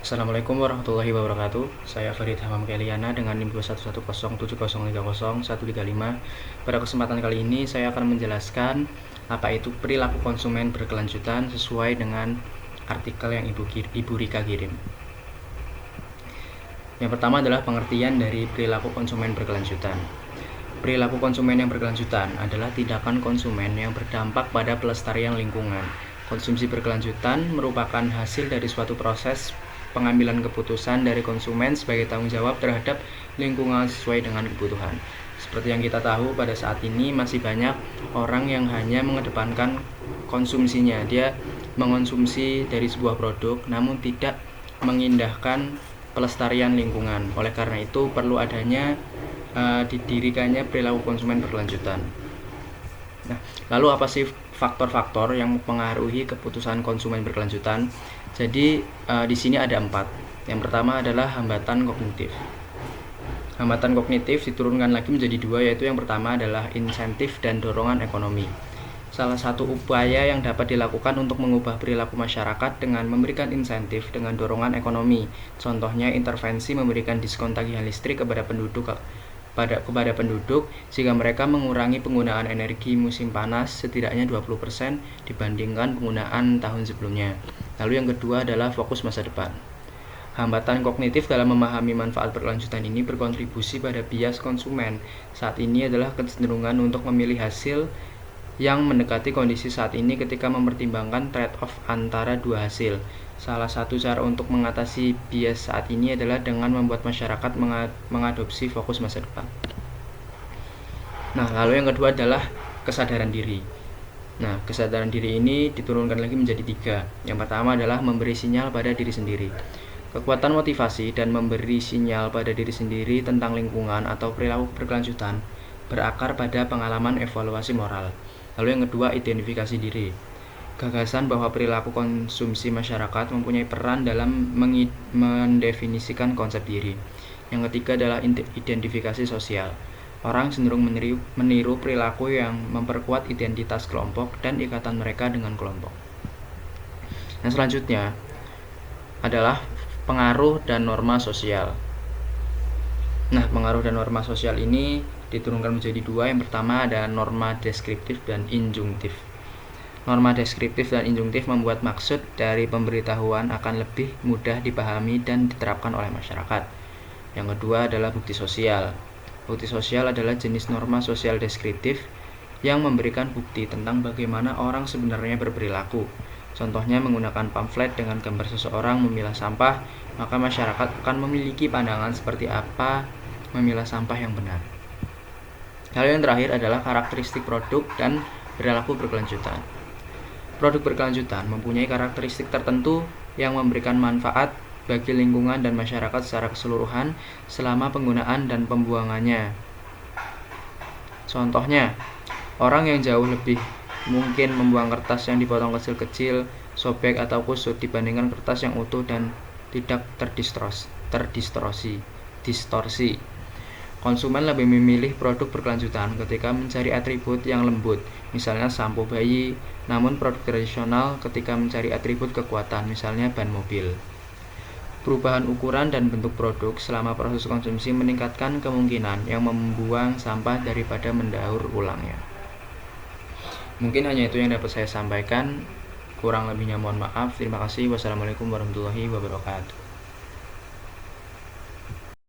Assalamualaikum warahmatullahi wabarakatuh. Saya Farid Hamam Keliana dengan NIM 21107030135. Pada kesempatan kali ini saya akan menjelaskan apa itu perilaku konsumen berkelanjutan sesuai dengan artikel yang Ibu Rika kirim. Yang pertama adalah pengertian dari perilaku konsumen berkelanjutan. Perilaku konsumen yang berkelanjutan adalah tindakan konsumen yang berdampak pada pelestarian lingkungan. Konsumsi berkelanjutan merupakan hasil dari suatu proses pengambilan keputusan dari konsumen sebagai tanggung jawab terhadap lingkungan sesuai dengan kebutuhan. Seperti yang kita tahu, pada saat ini masih banyak orang yang hanya mengedepankan konsumsinya. Dia mengonsumsi dari sebuah produk namun tidak mengindahkan pelestarian lingkungan. Oleh karena itu perlu adanya didirikannya perilaku konsumen berkelanjutan. Nah, lalu apa sih faktor-faktor yang mempengaruhi keputusan konsumen berkelanjutan? Jadi di sini ada 4. Yang pertama adalah hambatan kognitif. Hambatan kognitif diturunkan lagi menjadi 2, yaitu yang pertama adalah insentif dan dorongan ekonomi. Salah satu upaya yang dapat dilakukan untuk mengubah perilaku masyarakat dengan memberikan insentif dengan dorongan ekonomi. Contohnya intervensi memberikan diskon tagihan listrik kepada penduduk sehingga mereka mengurangi penggunaan energi musim panas setidaknya 20% dibandingkan penggunaan tahun sebelumnya. Lalu yang kedua adalah fokus masa depan. Hambatan kognitif dalam memahami manfaat berkelanjutan ini berkontribusi pada bias konsumen. Saat ini adalah kecenderungan untuk memilih hasil yang mendekati kondisi saat ini ketika mempertimbangkan trade-off antara dua hasil. Salah satu cara untuk mengatasi bias saat ini adalah dengan membuat masyarakat mengadopsi fokus masa depan. Nah, lalu yang kedua adalah kesadaran diri. Nah, kesadaran diri ini diturunkan lagi menjadi 3. Yang pertama adalah memberi sinyal pada diri sendiri. Kekuatan motivasi dan memberi sinyal pada diri sendiri tentang lingkungan atau perilaku berkelanjutan berakar pada pengalaman evaluasi moral. Lalu yang kedua, identifikasi diri. Gagasan bahwa perilaku konsumsi masyarakat mempunyai peran dalam mendefinisikan konsep diri. Yang ketiga adalah identifikasi sosial. Orang cenderung meniru perilaku yang memperkuat identitas kelompok dan ikatan mereka dengan kelompok. Yang selanjutnya adalah pengaruh dan norma sosial. Nah, pengaruh dan norma sosial ini diturunkan menjadi 2. Yang pertama ada norma deskriptif dan injungtif. Norma deskriptif dan injungtif membuat maksud dari pemberitahuan akan lebih mudah dipahami dan diterapkan oleh masyarakat. Yang kedua adalah bukti sosial. Bukti sosial adalah jenis norma sosial deskriptif yang memberikan bukti tentang bagaimana orang sebenarnya berperilaku. Contohnya menggunakan pamflet dengan gambar seseorang memilah sampah, maka masyarakat akan memiliki pandangan seperti apa memilah sampah yang benar. Lalu yang terakhir adalah karakteristik produk dan perilaku berkelanjutan. Produk berkelanjutan mempunyai karakteristik tertentu yang memberikan manfaat bagi lingkungan dan masyarakat secara keseluruhan selama penggunaan dan pembuangannya. Contohnya, orang yang jauh lebih mungkin membuang kertas yang dipotong kecil-kecil, sobek atau kusut dibandingkan kertas yang utuh dan tidak terdistorsi. Konsumen lebih memilih produk berkelanjutan ketika mencari atribut yang lembut, misalnya sampo bayi, namun produk tradisional ketika mencari atribut kekuatan, misalnya ban mobil. Perubahan ukuran dan bentuk produk selama proses konsumsi meningkatkan kemungkinan yang membuang sampah daripada mendaur ulangnya. Mungkin hanya itu yang dapat saya sampaikan. Kurang lebihnya mohon maaf. Terima kasih. Wassalamualaikum warahmatullahi wabarakatuh.